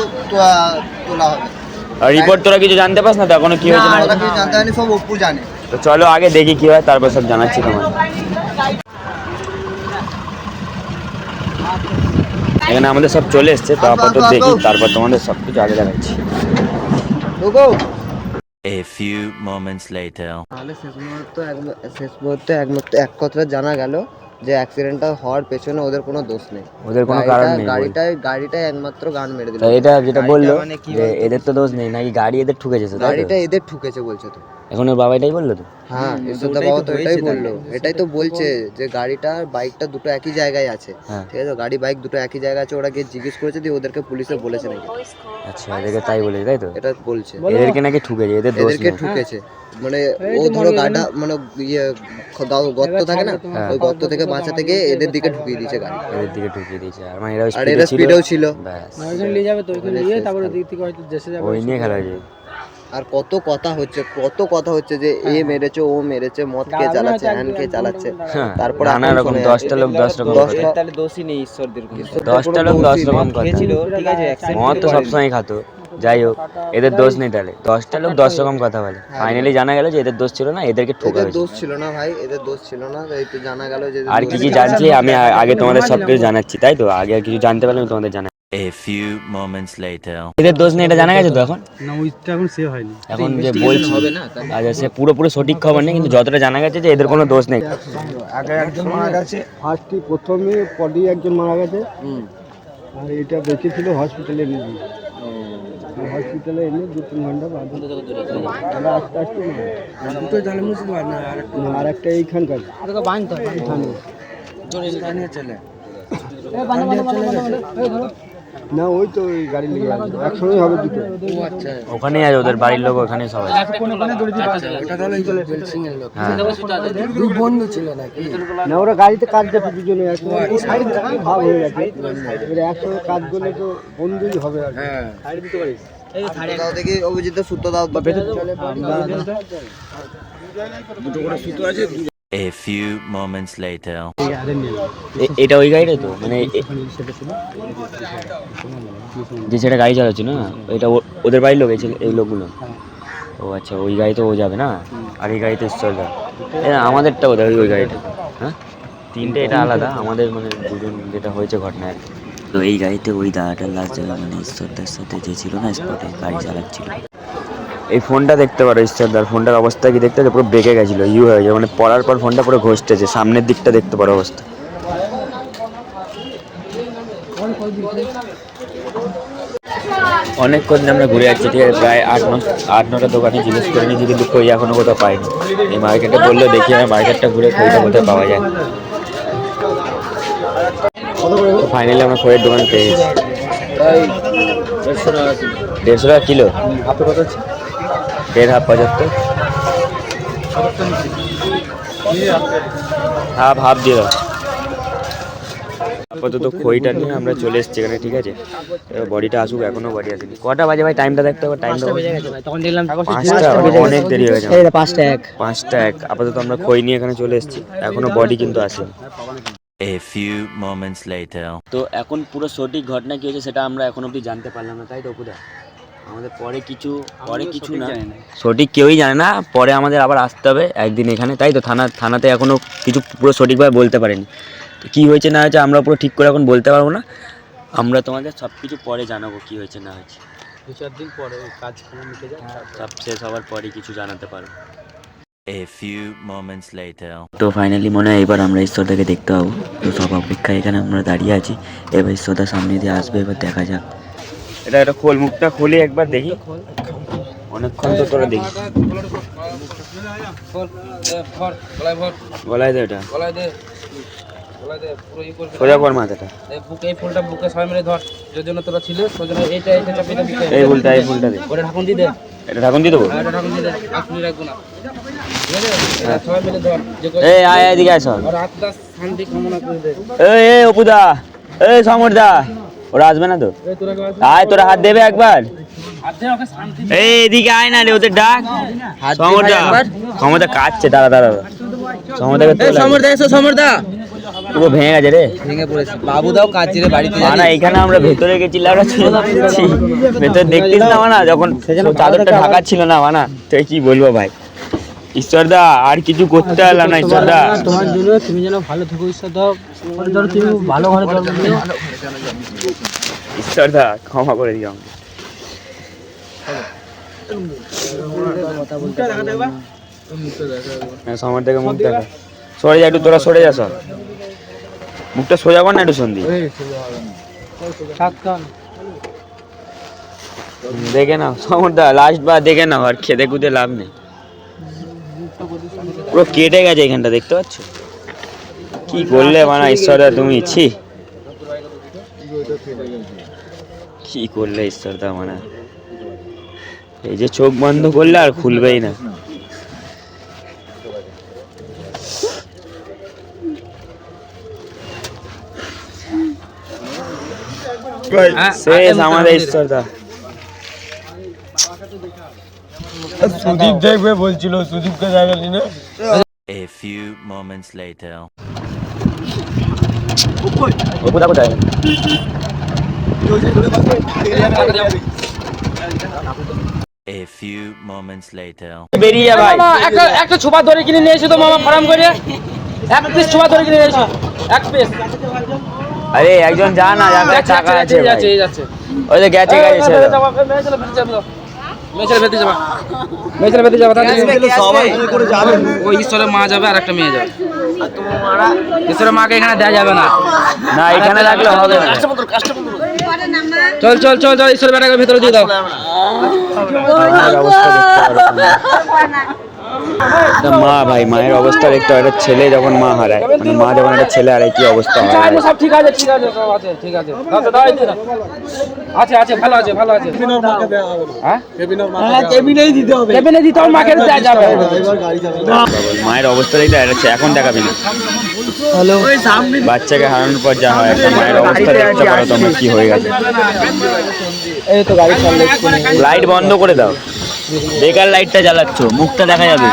[SPEAKER 1] তোলা হবে।
[SPEAKER 2] আর রিপোর্ট তোরা কিছু জানতে পাস না তো এখনো কি হয়েছে না
[SPEAKER 1] ওরা কিছু জানতে হয়নি, সব অপু জানে।
[SPEAKER 2] তো চলো আগে দেখি কি হয়, তারপর সব জানাচ্ছি তোমার। এখানে আমাদের সব চলে এসছে, তো আপাতত দেখি, তারপর তোমাদের সব কিছু আগে দেখাচ্ছি।
[SPEAKER 7] A few moments later.
[SPEAKER 1] তাহলে শেষ মুহূর্তে এক কথা জানা গেল যে অ্যাক্সিডেন্টটা হওয়ার পেছনে ওদের কোনো দোষ নেই,
[SPEAKER 2] ওদের কোনো কারণ নেই,
[SPEAKER 1] গাড়িটাই একমাত্র গান মেরে দিল।
[SPEAKER 2] তো এটা যেটা বললো যে এদের তো দোষ নেই, নাকি গাড়ি এদের ঠুকেছে,
[SPEAKER 1] গাড়িটা এদের ঠুকেছে বলছে তো।
[SPEAKER 2] এখন ওর বাবা এটাই বললো তো।
[SPEAKER 1] হ্যাঁ, ঈশ্বরদা বাবা তো এটাই বললো, এটাই তো বলছে যে গাড়িটা বাইকটা দুটো একই জায়গায় আছে। ঠিক আছে, গাড়ি বাইক দুটো একই জায়গায় আছে, ওরা গিয়ে জিজ্ঞেস করেছে দিয়ে ওদেরকে পুলিশে বলেছে নাকি।
[SPEAKER 2] আচ্ছা, এদেরকে তাই বলেছে তাই তো,
[SPEAKER 1] এটা বলছে
[SPEAKER 2] এদেরকে নাকি ঠুকেছে, এদের দোষ
[SPEAKER 1] এদেরকে
[SPEAKER 2] নেই।
[SPEAKER 1] ঠুকেছে, মানে ও ধরো গাড়িটা মানে ইয়ে গর্ত থাকে না, ওই গর্ত থেকে বাঁচাতে গিয়ে এদের দিকে ঢুকিয়ে দিয়েছে গাড়ি,
[SPEAKER 2] এদের দিকে ঢুকিয়ে দিয়েছে। আর মানে
[SPEAKER 1] আর এরা স্পিডেও ছিল।
[SPEAKER 2] ব্যাস,
[SPEAKER 5] নিয়ে যাবে তো ওইখানে নিয়ে তারপরে দিক থেকে হয়তো দেশে যাবে,
[SPEAKER 2] ওই নিয়ে খেলা হয়েছে।
[SPEAKER 1] আর কত কথা হচ্ছে যে এ মেরেছে, ও মেরেছে, মদ কে চালাচ্ছে, হ্যান কে চালাচ্ছে, তারপরে
[SPEAKER 2] নানা রকম 10টা লোক 10 রকম কথা।
[SPEAKER 3] তাহলে দোষী নেই ঈশ্বরদের কোনো।
[SPEAKER 2] 10টা লোক 10 রকম কথা।
[SPEAKER 3] খেয়েছিল, ঠিক আছে,
[SPEAKER 2] মদ তো সবসময় খাতো, যাই হোক এদের দোষ নেই। তাহলে 10টা লোক 10 রকম কথা বলে, ফাইনালি জানা গেল যে এদের দোষ ছিল না, এদেরকে ঠোকা
[SPEAKER 1] এদের
[SPEAKER 2] হয়েছে।
[SPEAKER 1] দোষ ছিল না ভাই, এদের দোষ ছিল না, এই তো জানা গেল যে
[SPEAKER 2] আর কি কি জানছি আমি আগে তোমাদের সব কিছু জানাচ্ছি, তাই তো আগে আর কিছু জানতে পারলে আমি তোমাদের জানাই।
[SPEAKER 7] A few moments later.
[SPEAKER 2] এদের দোষ নেই এটা জানা গেছে তো এখন,
[SPEAKER 5] না ওইটা এখন সেভ হয়নি,
[SPEAKER 2] এখন যে বলছি আচ্ছা সে পুরোপুরি সঠিক খবর নেই, কিন্তু যতটা জানা গেছে যে এদের কোনো দোষ নেই।
[SPEAKER 5] আগে একজন মারা গেছে, ফার্স্টই প্রথমে পডি একজন মারা গেছে, আর এটা বেঁচে ছিল হসপিটালে নিয়ে গিয়ে। হসপিটালে এনে 2-3 ঘন্টা বাদ আস্তে আস্তে দুটো জালে মুসলিম আর একটা এইখানকার না, ওই তো ওই গাড়ি লেগে গেছে, একসঙ্গেই হবে দুটো।
[SPEAKER 2] ওখানেই আছে ওদের বাড়ির লোক, ওখানেই সবাই।
[SPEAKER 5] বন্ধু ছিল নাকি না, ওরা গাড়িতে কাজ করছে দুজনে, ভাব হয়ে গেছে, এবার একসঙ্গে কাজ করলে তো বন্ধুই হবে আর কি।
[SPEAKER 1] দাও দেখি অভিজিতের সূত্র দাও তো।
[SPEAKER 7] A few moments later.
[SPEAKER 2] এটা ওই গাড়িটা তো, মানে যে সেটা গাড়ি চালাচ্ছে না, এটা ওদের বাড়ির লোক, এই লোকগুলো। ও আচ্ছা, ওই গাড়িতে ও যাবে না, আর এই গাড়িতে ঈশ্বর যাবে। আমাদেরটা ওদের ওই গাড়িটা, হ্যাঁ তিনটে, এটা আলাদা আমাদের, মানে দুজন যেটা হয়েছে ঘটনা আর কি। তো এই গাড়িতে ওই দাদাটার লাস্ট জায়গা, মানে ঈশ্বরদার সাথে যে ছিল না স্পটে গাড়ি চালাচ্ছিল। এই ফোনটা দেখতে পারো, ঈশ্বরদার ফোনটার অবস্থা কি দেখতে, পুরো বেঁকে গেছিলো, হয়ে গেছে, মানে পড়ার পর ফোনটা পুরো ঘষতেছে, সামনের দিকটা দেখতে পারো অবস্থা। অনেকক্ষণ আমরা ঘুরে যাচ্ছি, ঠিক আছে, প্রায় 8-9টা দোকানে জিজ্ঞেস করে নিয়েছি, কিন্তু খই এখনো কোথাও পাইনি। এই মার্কেটে বললো দেখি, আমার মার্কেটটা ঘুরে খইটা কোথায় পাওয়া যায়। ফাইনালি আমরা খইয়ের দোকান পেয়ে গেছি। 150 টাকা কিলো, হাফ 75, হাফ দিয়ে দাও। আপাতত খইটা নিয়ে আমরা চলে এসেছি এখানে, ঠিক আছে, এবার বডিটা আসুক, এখনো বডি আসেনি। কটা বাজে ভাই, টাইমটা দেখতে হবে, টাইমটা 5টা, অনেক দেরি হয়ে গেছে, 5টা 1। আপাতত আমরা খই নিয়ে এখানে চলে এসেছি, এখনো বডি কিন্তু আসেনি।
[SPEAKER 7] A few moments later.
[SPEAKER 2] তো এখন পুরো সঠিক ঘটনা কি হয়েছে সেটা আমরা এখন অবধি জানতে পারলাম না, তাই তো অপুদা? আমাদের পরে কিছু না, সঠিক কেউই জানে না, পরে আমাদের আবার আসতে হবে একদিন এখানে, তাই তো? থানাতে এখনও কিছু পুরো সঠিকভাবে বলতে পারেনি, তো কী হয়েছে না হয়েছে আমরা পুরো ঠিক করে এখন বলতে পারবো না। আমরা তোমাদের সব কিছু পরে জানাবো কী হয়েছে না হয়েছে,
[SPEAKER 5] 2-4 দিন পরে কাজ মিটে যায়,
[SPEAKER 2] সব শেষ হওয়ার পরে কিছু জানাতে পারবো।
[SPEAKER 7] A few moments later.
[SPEAKER 2] তো ফাইনালি মনে হয় এবার আমরা ঈশ্বরদাকে দেখতে পাবো, তো সব অপেক্ষায় এখানে আমরা দাঁড়িয়ে আছি, এবার ঈশ্বরদার সামনে দিয়ে আসবে, এবার দেখা যাক। এটা খোল, মুখটা খুলে একবার দেখি, অনেকক্ষণ তো তোরা দেখি, গলায় দে, এটা সোজা কর মাথাটা,
[SPEAKER 3] এই ফুলটা বুকে সবাই মিলে ধর, যে জন্য তোরা ছিল সেই জন্য এইটা চাপিয়ে বুকে,
[SPEAKER 2] এই ফুলটা দে,
[SPEAKER 3] ওটা ঢাকুন দিয়ে দে,
[SPEAKER 2] এটা ঢাকুন দিয়ে দেবো,
[SPEAKER 3] এটা ঢাকুন দিয়ে দে, আপনি রাখবো না, ঠিক আছে? এটা সবাই মিলে ধর, যে
[SPEAKER 2] এই আয় এদিকে আয় সব,
[SPEAKER 3] আর আত্মা শান্তি কামনা করে দে।
[SPEAKER 2] এই অপুদা, এই সমরদা, ওরা আসবে না তো? আয়, তোরা হাত দেবে একবার, এই এদিকে আয় না রে, ওদের ডাক। সমরদা কাটছে, দাঁড়া সমরদাকে,
[SPEAKER 3] সমরদা এসো, সমরদা
[SPEAKER 2] পুরো ভেঙে গেছে রে।
[SPEAKER 3] ভেঙে পড়েছে। বাবুদাও কাঁচিরে বাড়িতে
[SPEAKER 2] না এখানে আমরা ভেতরে গেছিলাম, ভেতরে দেখতিস না মানা, যখন চাদরটা ঢাকা ছিল না মানা, তো কি বলবো ভাই। ঈশ্বরদা আর কিছু করতে পারলাম না। ঈশ্বরদা
[SPEAKER 4] তোমার জন্য তুমি যেন ভালো থেকো, ঈশ্বর দাও ধরো তুমি ভালো ঘরে জন্ম নিও।
[SPEAKER 2] ঈশ্বরদা ক্ষমা করে দিও আমাকে। সমর থেকে মুখ দেখা, সরে যা একটু, তোরা সরে যা, সব মুখটা সোজা কর না একটু সন্ধি। দেখে নাও সমরদা, লাস্ট বার দেখে নাও, আর খেতে খুঁতে লাভ নেই। পুরো কেটে গেছে এখানটা, দেখতে পাচ্ছ কি করলে মানা ঈশ্বরদা তুমি, ছি কি করলে ঈশ্বরদা মানা। এই যে চোখ বন্ধ করলে আর খুলবেই না। শেষ আমাদের ঈশ্বরদা।
[SPEAKER 5] সুদীপ দেখবে বলছিল, সুদীপকে দেখালি না?
[SPEAKER 7] A few moments later.
[SPEAKER 2] কোথায় কোথায়
[SPEAKER 7] A few moments later.
[SPEAKER 2] বেরিয়ে যা ভাই।
[SPEAKER 4] একটা ছোপা ধরে কিনে নিয়ে এসো তো মামা, ফার্ম করে এক পিস ছোপা ধরে কিনে নিয়ে এসো, এক পিস।
[SPEAKER 2] আরে একজন যা না, যার কাছে টাকা আছে ভাই। ওই যে গেছে গেছে ছেলে।
[SPEAKER 3] ওই ঈশ্বরের মা যাবে আর একটা মেয়ে যাবে। ঈশ্বরের মাকে এখানে দেওয়া যাবে না।
[SPEAKER 2] না এখানে রাখলে হবে না।
[SPEAKER 3] চল চল চল চল, ঈশ্বরের বেটাকে ভেতরে দিয়ে দাও।
[SPEAKER 2] মা ভাই, মায়ের অবস্থা দেখতে হয়। একটা ছেলে যখন মা হারায়, মানে মা যখন একটা ছেলে হারায় কি অবস্থা হয়।
[SPEAKER 3] সব ঠিক আছে, ঠিক আছে, সব আছে, ঠিক আছে। আছে আছে, ভালো আছে, ভালো আছে। হ্যাঁ কেবিনেই দিতে হবে, কেবিনে দিতে হবে, মাকে দেওয়া যাবে।
[SPEAKER 2] মায়ের অবস্থা দেখতে হয়, এখন দেখাবি না। বাচ্চাকে হারানোর পর যা হয়, একটা মায়ের অবস্থা দেখতে পারো তোমরা কি হয়ে গেছে।
[SPEAKER 4] এই তো গাড়ি চাললে
[SPEAKER 2] লাইট বন্ধ করে দাও, বেকার লাইটটা জ্বালাচ্ছ, মুখটা দেখা যাবে।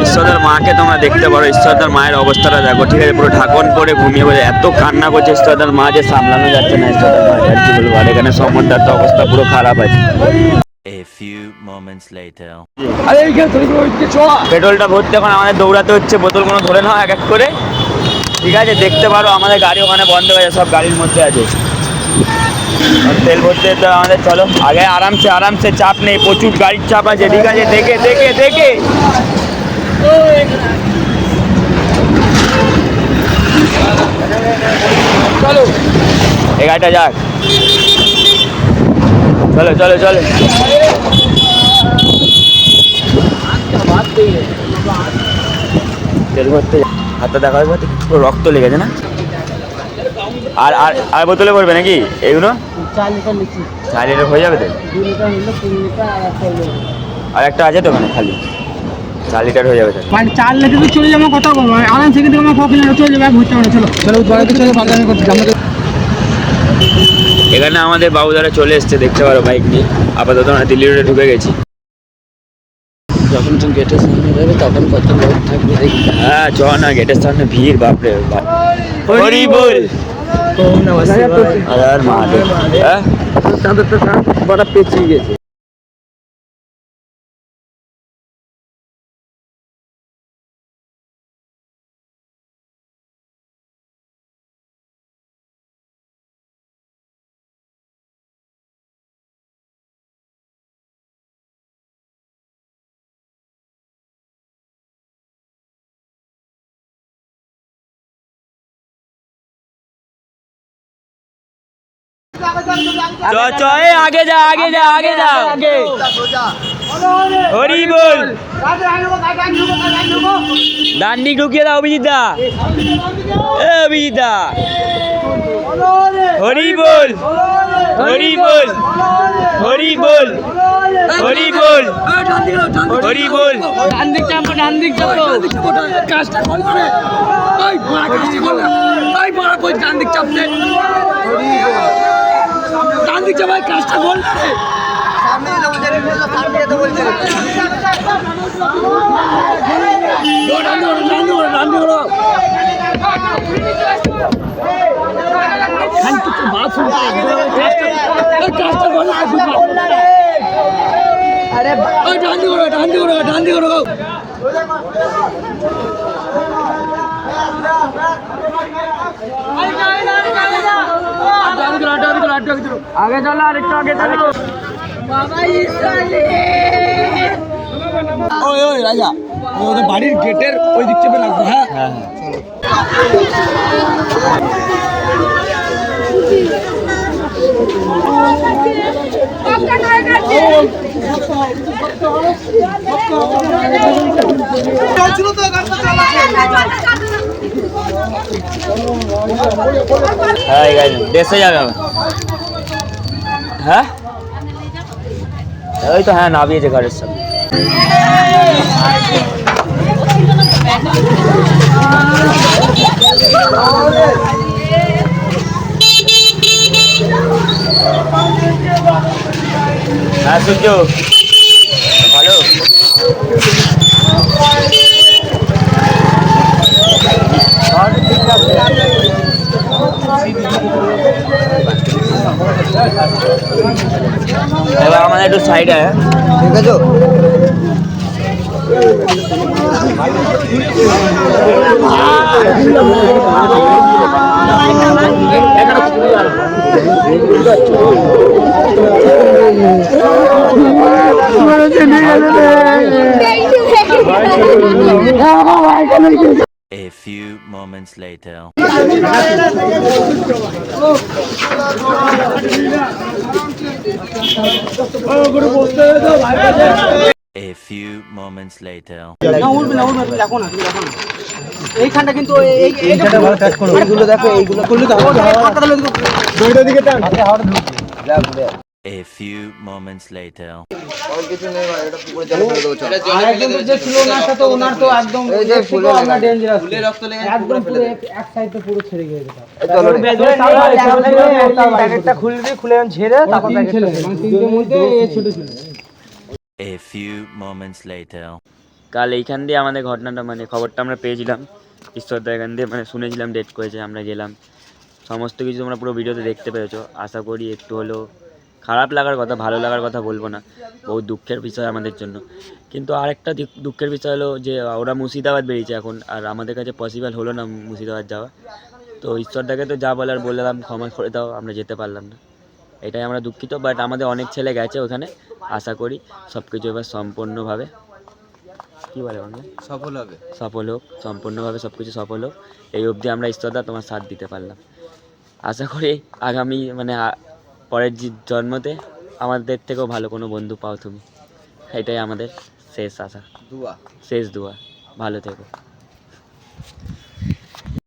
[SPEAKER 2] ঈশ্বরদার মাকে তোমরা দেখতে পারো, ঈশ্বরদার মায়ের অবস্থাটা দেখো, ঠিক আছে, পুরো ঢাকন পরে ঘুমিয়ে পড়ে এত কান্না করছে ঈশ্বরদার মা, যে সামলানো যাচ্ছে না ঈশ্বরদার মা। আর কি বলবো, আর এখানে সমরদার তো অবস্থা পুরো খারাপ আছে।
[SPEAKER 7] A few moments later.
[SPEAKER 2] পেট্রোলটা ভরতে এখন আমাদের দৌড়াতে হচ্ছে, বোতলগুলো ধরে নাও এক এক করে, ঠিক আছে। দেখতে পারো আমাদের গাড়ি ওখানে বন্ধ হয়ে যায়, সব গাড়ির মধ্যে আছে। তেল ভরতে যেতে হবে আমাদের, চলো আগে। আরামসে আরামসে, চাপ নেই, প্রচুর গাড়ির চাপ আছে, ঠিক আছে। দেখে দেখে দেখে চলো, এই গাড়িটা যাক, চলো চলো চলো। তেল ভরতে হাতটা দেখা হবে, পুরো রক্ত লেগেছে না। আর আর আর বোতলে ভরবে নাকি এগুলো?
[SPEAKER 4] 4 লিটার লিখি,
[SPEAKER 2] 4 লিটার হয়ে যাবে তো?
[SPEAKER 4] 2 লিটার হলো, 3 লিটার আর একটা হলো।
[SPEAKER 2] আর একটা আছে তো ওখানে খালি, 4 লিটার হয়ে যাবে তো।
[SPEAKER 4] মানে 4 লিটার তো চলে যাবো, কথা বলবো আরাম থেকে দেখো, আমার কখন চলে যাবে, ঘুরতে হবে। চলো চলো বাড়িতে চলে বাগানে করতে আমাদের।
[SPEAKER 2] এখানে আমাদের বাবুদারা চলে এসছে, দেখতে পারো বাইক নিয়ে। আপাতত আমরা দিল্লি রোডে ঢুকে গেছি।
[SPEAKER 3] যখন তুমি গেটের সামনে যাবে তখন কত লোক থাকবে দেখি।
[SPEAKER 2] হ্যাঁ চ না, গেটের সামনে ভিড়, বাপরে বাপ। হরি বল। আর মহাদেব, হ্যাঁ
[SPEAKER 3] চাঁদরটা বড় পেঁচিয়ে গেছে।
[SPEAKER 2] চ চ, এ আগে যা আগে যা আগে যা আগে। হরি বল। ডান দিক ঢুকিয়ে দাও অভিজিৎ দা, এ অভিজিৎ দা। হরি বল হরি বল হরি বল হরি বল হরি বল।
[SPEAKER 3] ডান দিক চাপো, ডান দিক চাপো, কাজটা কল করে। ওই বড় কাজটা কল, ওই বড় কই ডান দিক চাপতে, ডান দিক চাপাই কাজটা কল করে। সামনে যাও, সামনে যেতে বলছে। আগে চলো, আর একটু আগে চলো।
[SPEAKER 5] ওই ওই রাজা ওদের বাড়ির গেটের ওই দিক চেপে রাখবো। হ্যাঁ
[SPEAKER 2] হ্যাঁ হ্যাঁ দেশে যাবে আবার। হ্যাঁ ওই তো হ্যাঁ নামিয়েছে ঘরের সামনে। হ্যাঁ সূর্য ভালো। এবার আমাদের একটু সাইডে
[SPEAKER 1] ঠিক আছে
[SPEAKER 7] A few moments later. A few moments later.
[SPEAKER 4] এইখানটা কিন্তু
[SPEAKER 1] এইগুলো দেখো এইগুলো করলে তো
[SPEAKER 7] A few moments later.
[SPEAKER 1] কিছু নেই ভাই, এটা পুকুরে জলে ফেলে দেবো চল।
[SPEAKER 3] আরেকজন তো যে ছিল না তো ওনার তো একদম
[SPEAKER 1] এই যে ফুলে
[SPEAKER 3] আমরা
[SPEAKER 1] লাগা।
[SPEAKER 3] ডেঞ্জারাস ফুলে রক্ত লেগে একদম পুরো এক সাইড তো পুরো ছেড়ে গিয়েছে।
[SPEAKER 1] চলো রে।
[SPEAKER 4] প্যাকেটটা খুলবি, খুলে ঝেড়ে তারপর
[SPEAKER 3] তিন ছেলে মানে তিনটের মধ্যে এ ছোট ছিল।
[SPEAKER 7] A few moments later.
[SPEAKER 2] কাল এইখান দিয়ে আমাদের ঘটনাটা মানে খবরটা আমরা পেয়েছিলাম, ঈশ্বরদা এখান দিয়ে মানে শুনেছিলাম ডেট করেছে, আমরা গেলাম, সমস্ত কিছু তোমরা পুরো ভিডিওতে দেখতে পেয়েছো। আশা করি একটু হলেও খারাপ লাগার কথা, ভালো লাগার কথা বলবো না, বহু দুঃখের বিষয় আমাদের জন্য। কিন্তু আরেকটা দুঃখের বিষয় হলো যে ওরা মুর্শিদাবাদ বেরিয়েছে এখন, আর আমাদের কাছে পসিবল হলো না মুর্শিদাবাদ যাওয়া। তো ঈশ্বরদাকে তো যা বলার বললাম, ক্ষমা করে দাও, আমরা যেতে পারলাম না, এটাই আমরা দুঃখিত। বাট আমাদের অনেক ছেলে গেছে ওখানে, আশা করি সব কিছু এবার সম্পূর্ণভাবে কী বলে বাংলা সফল হোক, সম্পূর্ণভাবে সব কিছু সফল হোক। এই অবধি আমরা ঈশ্বরদা তোমার সাথ দিতে পারলাম। আশা করি আগামী মানে পরের জন্মতে আমাদের থেকেও ভালো কোনো বন্ধু পাও তুমি, এটাই আমাদের শেষ আশা, শেষ দোয়া। ভালো থেকো।